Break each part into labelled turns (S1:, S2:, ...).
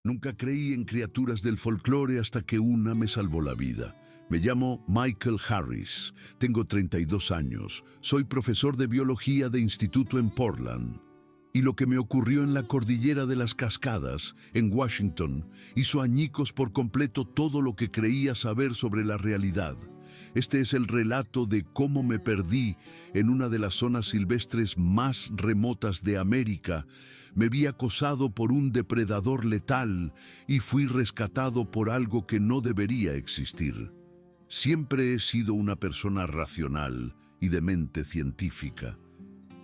S1: Nunca creí en criaturas del folclore hasta que una me salvó la vida. Me llamo Michael Harris, tengo 32 años, soy profesor de biología de instituto en Portland. Y lo que me ocurrió en la cordillera de las Cascadas, en Washington, hizo añicos por completo todo lo que creía saber sobre la realidad. Este es el relato de cómo me perdí en una de las zonas silvestres más remotas de América. Me vi acosado por un depredador letal y fui rescatado por algo que no debería existir. Siempre he sido una persona racional y de mente científica.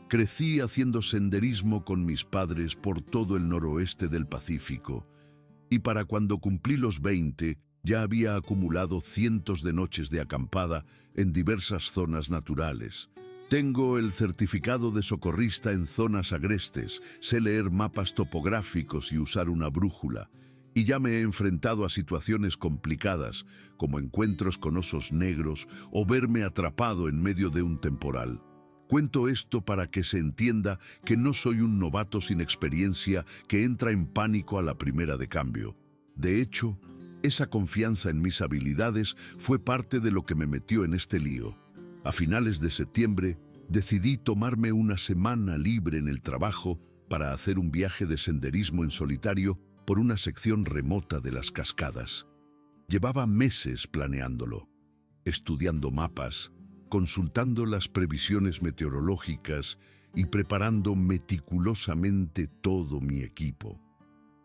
S1: Crecí haciendo senderismo con mis padres por todo el noroeste del Pacífico, y para cuando cumplí los 20, ya había acumulado cientos de noches de acampada en diversas zonas naturales. Tengo el certificado de socorrista en zonas agrestes, sé leer mapas topográficos y usar una brújula, y ya me he enfrentado a situaciones complicadas, como encuentros con osos negros o verme atrapado en medio de un temporal. Cuento esto para que se entienda que no soy un novato sin experiencia que entra en pánico a la primera de cambio. De hecho, esa confianza en mis habilidades fue parte de lo que me metió en este lío. A finales de septiembre, decidí tomarme una semana libre en el trabajo para hacer un viaje de senderismo en solitario por una sección remota de las Cascadas. Llevaba meses planeándolo, estudiando mapas, consultando las previsiones meteorológicas y preparando meticulosamente todo mi equipo.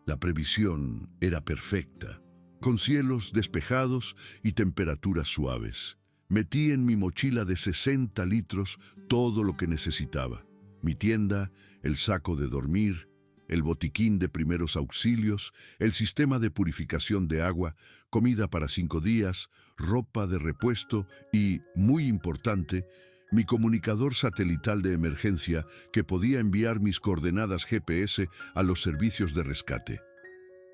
S1: La previsión era perfecta, con cielos despejados y temperaturas suaves. Metí en mi mochila de 60 litros todo lo que necesitaba: mi tienda, el saco de dormir, el botiquín de primeros auxilios, el sistema de purificación de agua, comida para 5 días, ropa de repuesto y, muy importante, mi comunicador satelital de emergencia que podía enviar mis coordenadas GPS a los servicios de rescate.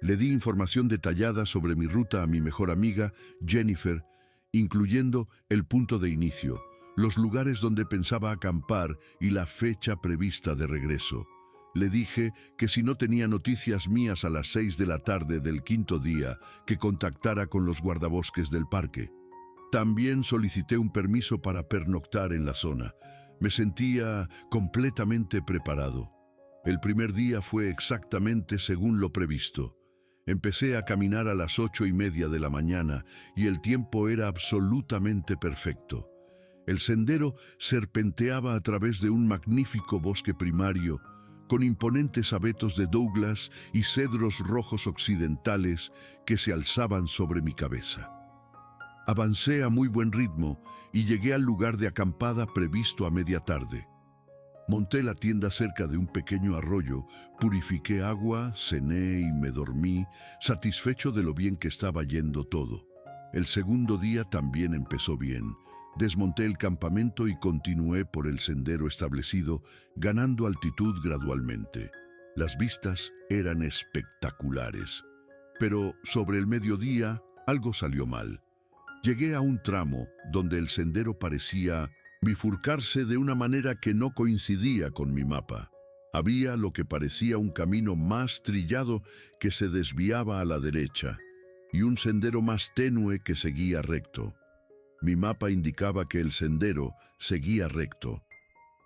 S1: Le di información detallada sobre mi ruta a mi mejor amiga, Jennifer, incluyendo el punto de inicio, los lugares donde pensaba acampar y la fecha prevista de regreso. Le dije que si no tenía noticias mías a las 6 de la tarde del 5.º día, que contactara con los guardabosques del parque. También solicité un permiso para pernoctar en la zona. Me sentía completamente preparado. El primer día fue exactamente según lo previsto. Empecé a caminar a las 8:30 de la mañana y el tiempo era absolutamente perfecto. El sendero serpenteaba a través de un magnífico bosque primario, con imponentes abetos de Douglas y cedros rojos occidentales que se alzaban sobre mi cabeza. Avancé a muy buen ritmo y llegué al lugar de acampada previsto a media tarde. Monté la tienda cerca de un pequeño arroyo, purifiqué agua, cené y me dormí, satisfecho de lo bien que estaba yendo todo. El segundo día también empezó bien. Desmonté el campamento y continué por el sendero establecido, ganando altitud gradualmente. Las vistas eran espectaculares. Pero sobre el mediodía, algo salió mal. Llegué a un tramo donde el sendero parecía bifurcarse de una manera que no coincidía con mi mapa. Había lo que parecía un camino más trillado que se desviaba a la derecha y un sendero más tenue que seguía recto. Mi mapa indicaba que el sendero seguía recto,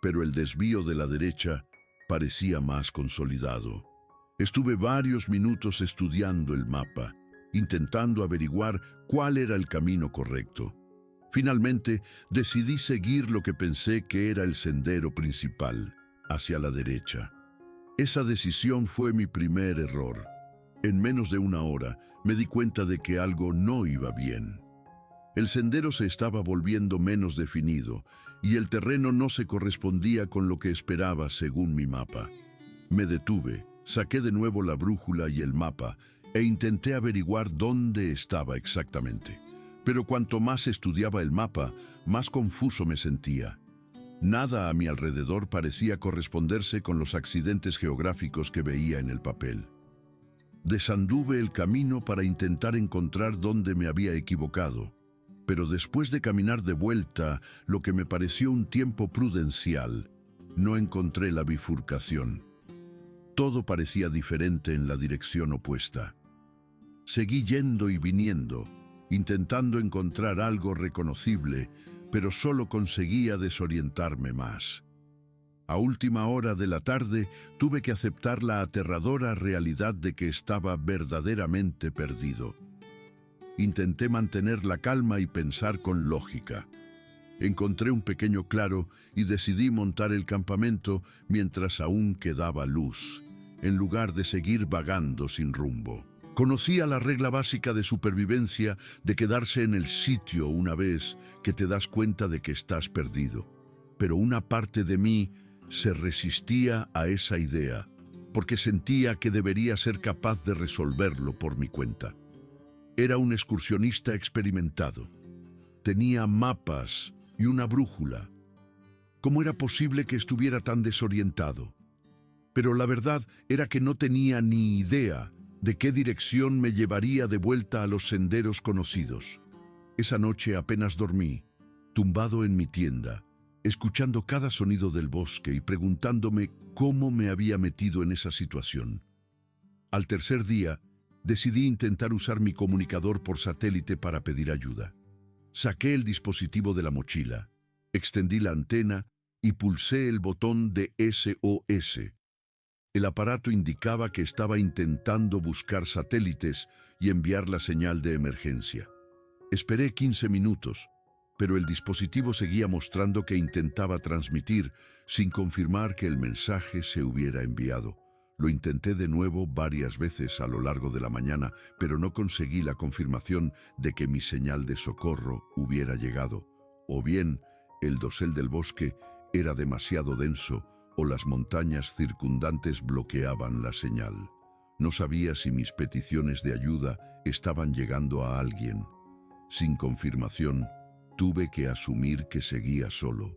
S1: pero el desvío de la derecha parecía más consolidado. Estuve varios minutos estudiando el mapa, intentando averiguar cuál era el camino correcto. Finalmente, decidí seguir lo que pensé que era el sendero principal, hacia la derecha. Esa decisión fue mi primer error. En menos de una hora, me di cuenta de que algo no iba bien. El sendero se estaba volviendo menos definido y el terreno no se correspondía con lo que esperaba según mi mapa. Me detuve, saqué de nuevo la brújula y el mapa e intenté averiguar dónde estaba exactamente. Pero cuanto más estudiaba el mapa, más confuso me sentía. Nada a mi alrededor parecía corresponderse con los accidentes geográficos que veía en el papel. Desanduve el camino para intentar encontrar dónde me había equivocado. Pero después de caminar de vuelta, lo que me pareció un tiempo prudencial, no encontré la bifurcación. Todo parecía diferente en la dirección opuesta. Seguí yendo y viniendo, intentando encontrar algo reconocible, pero solo conseguía desorientarme más. A última hora de la tarde tuve que aceptar la aterradora realidad de que estaba verdaderamente perdido. Intenté mantener la calma y pensar con lógica. Encontré un pequeño claro y decidí montar el campamento mientras aún quedaba luz, en lugar de seguir vagando sin rumbo. Conocía la regla básica de supervivencia de quedarse en el sitio una vez que te das cuenta de que estás perdido. Pero una parte de mí se resistía a esa idea, porque sentía que debería ser capaz de resolverlo por mi cuenta. Era un excursionista experimentado. Tenía mapas y una brújula. ¿Cómo era posible que estuviera tan desorientado? Pero la verdad era que no tenía ni idea de qué dirección me llevaría de vuelta a los senderos conocidos. Esa noche apenas dormí, tumbado en mi tienda, escuchando cada sonido del bosque y preguntándome cómo me había metido en esa situación. Al tercer día, decidí intentar usar mi comunicador por satélite para pedir ayuda. Saqué el dispositivo de la mochila, extendí la antena y pulsé el botón de SOS. El aparato indicaba que estaba intentando buscar satélites y enviar la señal de emergencia. Esperé 15 minutos, pero el dispositivo seguía mostrando que intentaba transmitir sin confirmar que el mensaje se hubiera enviado. Lo intenté de nuevo varias veces a lo largo de la mañana, pero no conseguí la confirmación de que mi señal de socorro hubiera llegado. O bien, el dosel del bosque era demasiado denso o las montañas circundantes bloqueaban la señal. No sabía si mis peticiones de ayuda estaban llegando a alguien. Sin confirmación, tuve que asumir que seguía solo.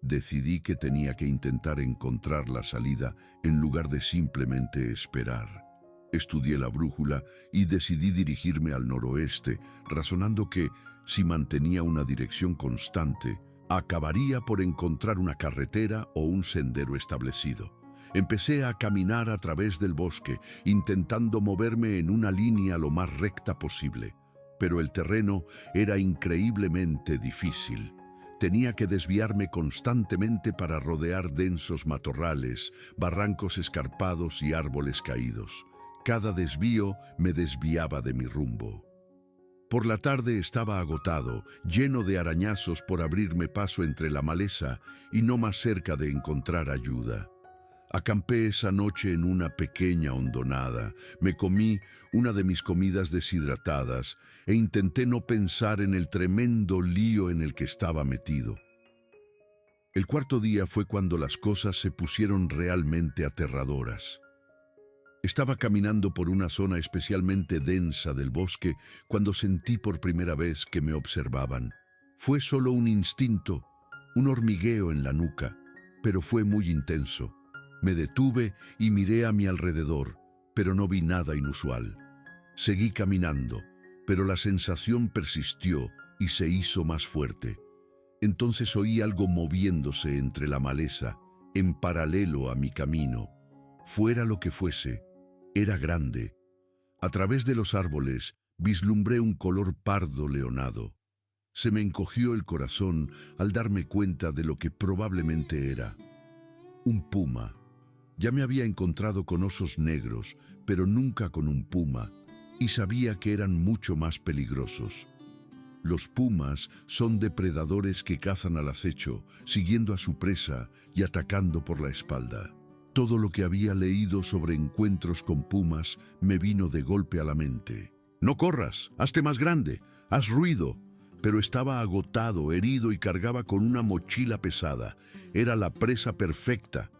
S1: Decidí que tenía que intentar encontrar la salida en lugar de simplemente esperar. Estudié la brújula y decidí dirigirme al noroeste, razonando que, si mantenía una dirección constante, acabaría por encontrar una carretera o un sendero establecido. Empecé a caminar a través del bosque, intentando moverme en una línea lo más recta posible. Pero el terreno era increíblemente difícil. Tenía que desviarme constantemente para rodear densos matorrales, barrancos escarpados y árboles caídos. Cada desvío me desviaba de mi rumbo. Por la tarde estaba agotado, lleno de arañazos por abrirme paso entre la maleza y no más cerca de encontrar ayuda. Acampé esa noche en una pequeña hondonada, me comí una de mis comidas deshidratadas e intenté no pensar en el tremendo lío en el que estaba metido. El cuarto día fue cuando las cosas se pusieron realmente aterradoras. Estaba caminando por una zona especialmente densa del bosque cuando sentí por primera vez que me observaban. Fue solo un instinto, un hormigueo en la nuca, pero fue muy intenso. Me detuve y miré a mi alrededor, pero no vi nada inusual. Seguí caminando, pero la sensación persistió y se hizo más fuerte. Entonces oí algo moviéndose entre la maleza, en paralelo a mi camino. Fuera lo que fuese, era grande. A través de los árboles vislumbré un color pardo leonado. Se me encogió el corazón al darme cuenta de lo que probablemente era. Un puma. Ya me había encontrado con osos negros, pero nunca con un puma, y sabía que eran mucho más peligrosos. Los pumas son depredadores que cazan al acecho, siguiendo a su presa y atacando por la espalda. Todo lo que había leído sobre encuentros con pumas me vino de golpe a la mente. «No corras, hazte más grande, haz ruido». Pero estaba agotado, herido y cargaba con una mochila pesada. Era la presa perfecta.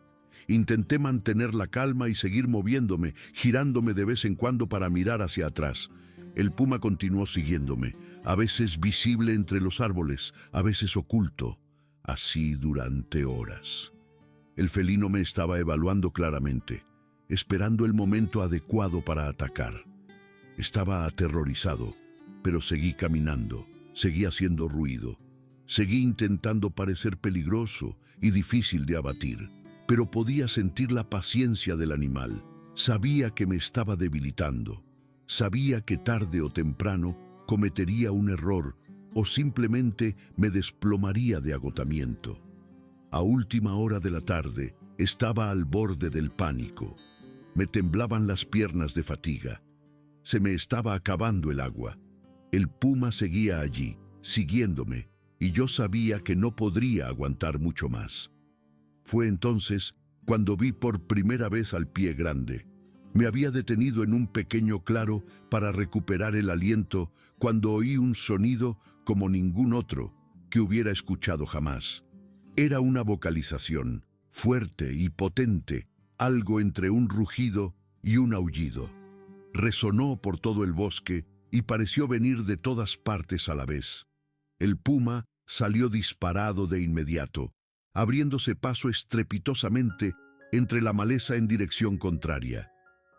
S1: Intenté mantener la calma y seguir moviéndome, girándome de vez en cuando para mirar hacia atrás. El puma continuó siguiéndome, a veces visible entre los árboles, a veces oculto, así durante horas. El felino me estaba evaluando claramente, esperando el momento adecuado para atacar. Estaba aterrorizado, pero seguí caminando, seguí haciendo ruido, seguí intentando parecer peligroso y difícil de abatir. Pero podía sentir la paciencia del animal. Sabía que me estaba debilitando. Sabía que tarde o temprano cometería un error o simplemente me desplomaría de agotamiento. A última hora de la tarde estaba al borde del pánico. Me temblaban las piernas de fatiga. Se me estaba acabando el agua. El puma seguía allí, siguiéndome, y yo sabía que no podría aguantar mucho más. Fue entonces cuando vi por primera vez al pie grande. Me había detenido en un pequeño claro para recuperar el aliento cuando oí un sonido como ningún otro que hubiera escuchado jamás. Era una vocalización, fuerte y potente, algo entre un rugido y un aullido. Resonó por todo el bosque y pareció venir de todas partes a la vez. El puma salió disparado de inmediato, abriéndose paso estrepitosamente entre la maleza en dirección contraria.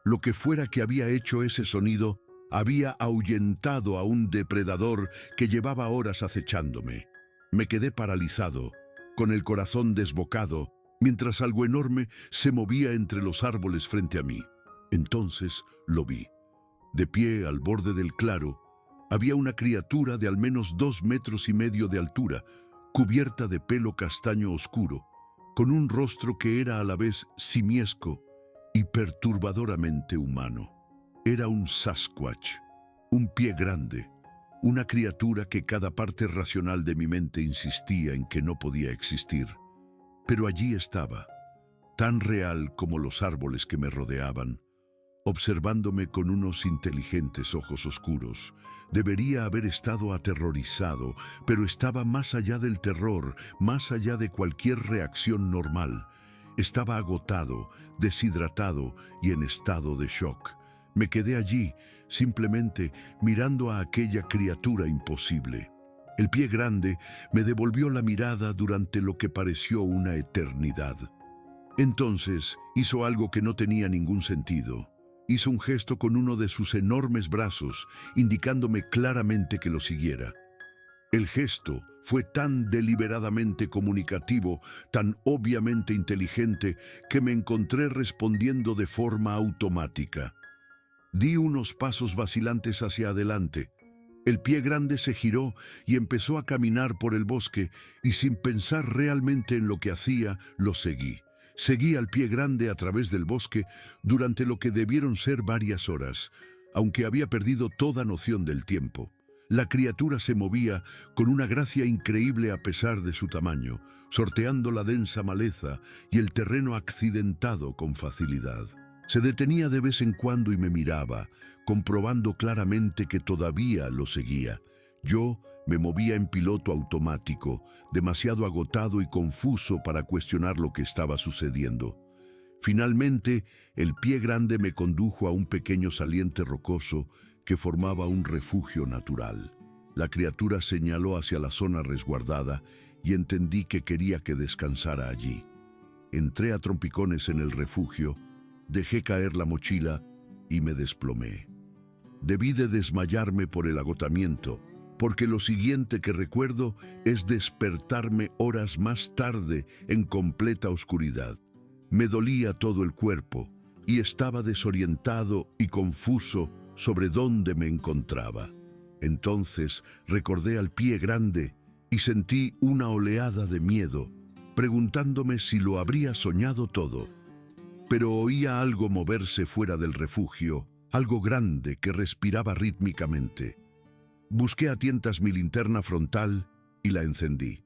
S1: Lo que fuera que había hecho ese sonido había ahuyentado a un depredador que llevaba horas acechándome. Me quedé paralizado, con el corazón desbocado, mientras algo enorme se movía entre los árboles frente a mí. Entonces lo vi. De pie al borde del claro, había una criatura de al menos 2,5 metros de altura, cubierta de pelo castaño oscuro, con un rostro que era a la vez simiesco y perturbadoramente humano. Era un Sasquatch, un pie grande, una criatura que cada parte racional de mi mente insistía en que no podía existir. Pero allí estaba, tan real como los árboles que me rodeaban, observándome con unos inteligentes ojos oscuros. Debería haber estado aterrorizado, pero estaba más allá del terror, más allá de cualquier reacción normal. Estaba agotado, deshidratado y en estado de shock. Me quedé allí, simplemente mirando a aquella criatura imposible. El pie grande me devolvió la mirada durante lo que pareció una eternidad. Entonces hizo algo que no tenía ningún sentido. Hizo un gesto con uno de sus enormes brazos, indicándome claramente que lo siguiera. El gesto fue tan deliberadamente comunicativo, tan obviamente inteligente, que me encontré respondiendo de forma automática. Di unos pasos vacilantes hacia adelante. El pie grande se giró y empezó a caminar por el bosque, y sin pensar realmente en lo que hacía, lo seguí. Seguí al pie grande a través del bosque durante lo que debieron ser varias horas, aunque había perdido toda noción del tiempo. La criatura se movía con una gracia increíble a pesar de su tamaño, sorteando la densa maleza y el terreno accidentado con facilidad. Se detenía de vez en cuando y me miraba, comprobando claramente que todavía lo seguía. Yo me movía en piloto automático, demasiado agotado y confuso para cuestionar lo que estaba sucediendo. Finalmente, el pie grande me condujo a un pequeño saliente rocoso que formaba un refugio natural. La criatura señaló hacia la zona resguardada y entendí que quería que descansara allí. Entré a trompicones en el refugio, dejé caer la mochila y me desplomé. Debí de desmayarme por el agotamiento, porque lo siguiente que recuerdo es despertarme horas más tarde en completa oscuridad. Me dolía todo el cuerpo y estaba desorientado y confuso sobre dónde me encontraba. Entonces recordé al pie grande y sentí una oleada de miedo, preguntándome si lo habría soñado todo. Pero oía algo moverse fuera del refugio, algo grande que respiraba rítmicamente. Busqué a tientas mi linterna frontal y la encendí.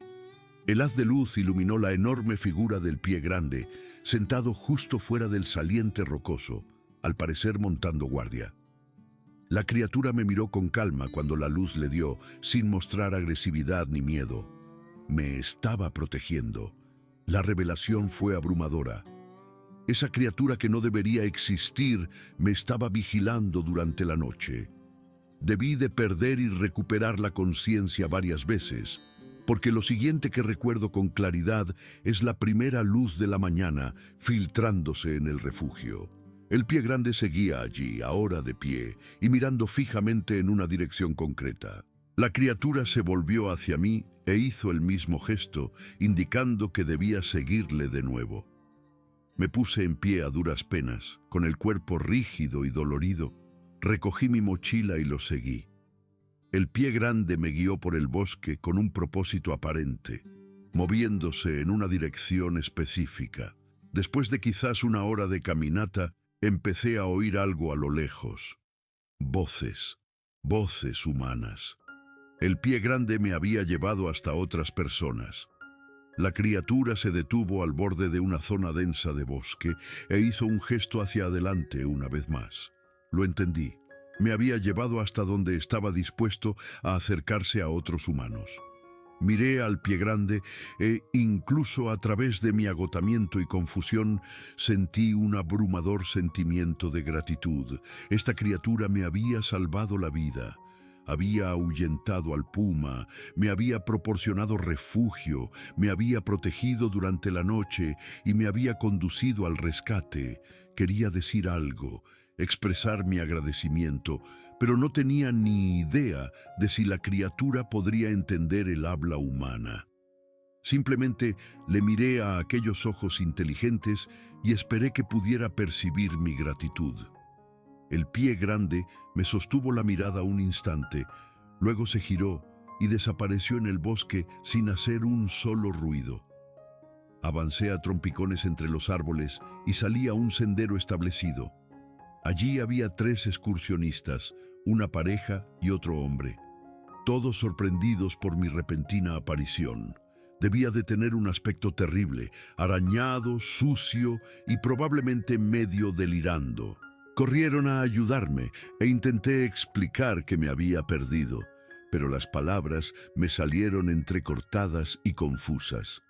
S1: El haz de luz iluminó la enorme figura del pie grande, sentado justo fuera del saliente rocoso, al parecer montando guardia. La criatura me miró con calma cuando la luz le dio, sin mostrar agresividad ni miedo. Me estaba protegiendo. La revelación fue abrumadora. Esa criatura que no debería existir me estaba vigilando durante la noche. Debí de perder y recuperar la conciencia varias veces, porque lo siguiente que recuerdo con claridad es la primera luz de la mañana filtrándose en el refugio. El pie grande seguía allí, ahora de pie, y mirando fijamente en una dirección concreta. La criatura se volvió hacia mí e hizo el mismo gesto, indicando que debía seguirle de nuevo. Me puse en pie a duras penas, con el cuerpo rígido y dolorido. Recogí mi mochila y lo seguí. El pie grande me guió por el bosque con un propósito aparente, moviéndose en una dirección específica. Después de quizás una hora de caminata, empecé a oír algo a lo lejos. Voces, voces humanas. El pie grande me había llevado hasta otras personas. La criatura se detuvo al borde de una zona densa de bosque e hizo un gesto hacia adelante una vez más. Lo entendí. Me había llevado hasta donde estaba dispuesto a acercarse a otros humanos. Miré al pie grande e, incluso a través de mi agotamiento y confusión, sentí un abrumador sentimiento de gratitud. Esta criatura me había salvado la vida. Había ahuyentado al puma, me había proporcionado refugio, me había protegido durante la noche y me había conducido al rescate. Quería decir algo, expresar mi agradecimiento, pero no tenía ni idea de si la criatura podría entender el habla humana. Simplemente le miré a aquellos ojos inteligentes y esperé que pudiera percibir mi gratitud. El pie grande me sostuvo la mirada un instante, luego se giró y desapareció en el bosque sin hacer un solo ruido. Avancé a trompicones entre los árboles y salí a un sendero establecido. Allí había 3 excursionistas, una pareja y otro hombre, todos sorprendidos por mi repentina aparición. Debía de tener un aspecto terrible, arañado, sucio y probablemente medio delirando. Corrieron a ayudarme e intenté explicar que me había perdido, pero las palabras me salieron entrecortadas y confusas.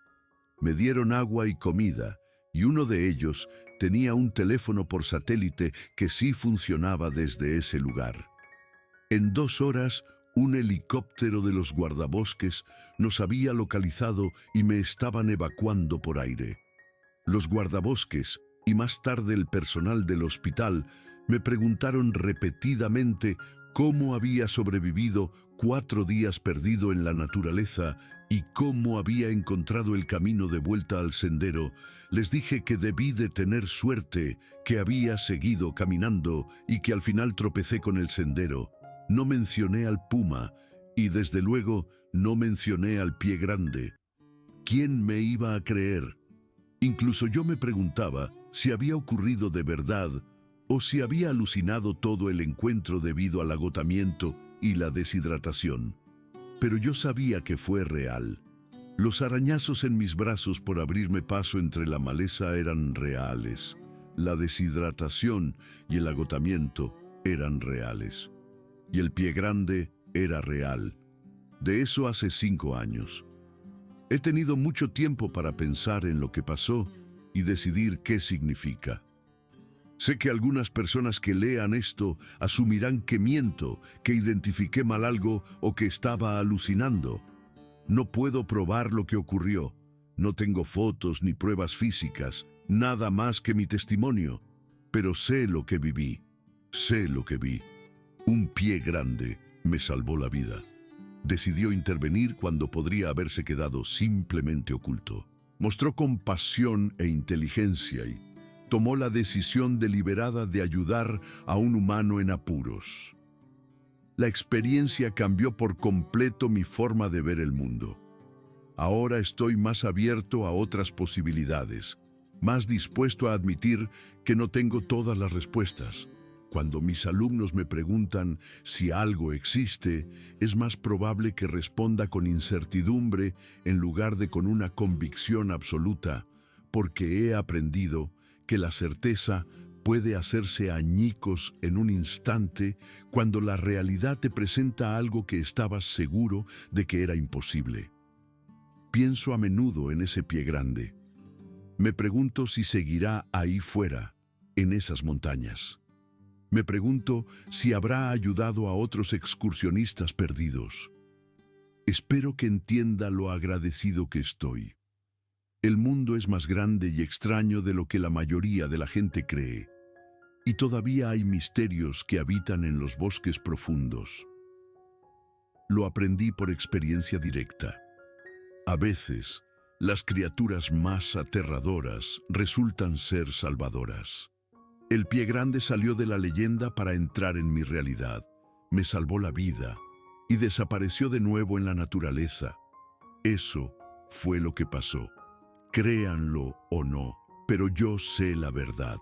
S1: Me dieron agua y comida, y uno de ellos tenía un teléfono por satélite que sí funcionaba desde ese lugar. En 2 horas, un helicóptero de los guardabosques nos había localizado y me estaban evacuando por aire. Los guardabosques y más tarde el personal del hospital me preguntaron repetidamente cómo había sobrevivido 4 días perdido en la naturaleza y cómo había encontrado el camino de vuelta al sendero. Les dije que debí de tener suerte, que había seguido caminando y que al final tropecé con el sendero. No mencioné al puma y desde luego no mencioné al pie grande. ¿Quién me iba a creer? Incluso yo me preguntaba si había ocurrido de verdad o si había alucinado todo el encuentro debido al agotamiento y la deshidratación. Pero yo sabía que fue real. Los arañazos en mis brazos por abrirme paso entre la maleza eran reales. La deshidratación y el agotamiento eran reales. Y el pie grande era real. De eso hace 5 años. He tenido mucho tiempo para pensar en lo que pasó y decidir qué significa. Sé que algunas personas que lean esto asumirán que miento, que identifiqué mal algo o que estaba alucinando. No puedo probar lo que ocurrió. No tengo fotos ni pruebas físicas, nada más que mi testimonio. Pero sé lo que viví, sé lo que vi. Un pie grande me salvó la vida. Decidió intervenir cuando podría haberse quedado simplemente oculto. Mostró compasión e inteligencia y tomó la decisión deliberada de ayudar a un humano en apuros. La experiencia cambió por completo mi forma de ver el mundo. Ahora estoy más abierto a otras posibilidades, más dispuesto a admitir que no tengo todas las respuestas. Cuando mis alumnos me preguntan si algo existe, es más probable que responda con incertidumbre en lugar de con una convicción absoluta, porque he aprendido que la certeza puede hacerse añicos en un instante cuando la realidad te presenta algo que estabas seguro de que era imposible. Pienso a menudo en ese pie grande. Me pregunto si seguirá ahí fuera, en esas montañas. Me pregunto si habrá ayudado a otros excursionistas perdidos. Espero que entienda lo agradecido que estoy. El mundo es más grande y extraño de lo que la mayoría de la gente cree. Y todavía hay misterios que habitan en los bosques profundos. Lo aprendí por experiencia directa. A veces, las criaturas más aterradoras resultan ser salvadoras. El pie grande salió de la leyenda para entrar en mi realidad. Me salvó la vida y desapareció de nuevo en la naturaleza. Eso fue lo que pasó. Créanlo o no, pero yo sé la verdad.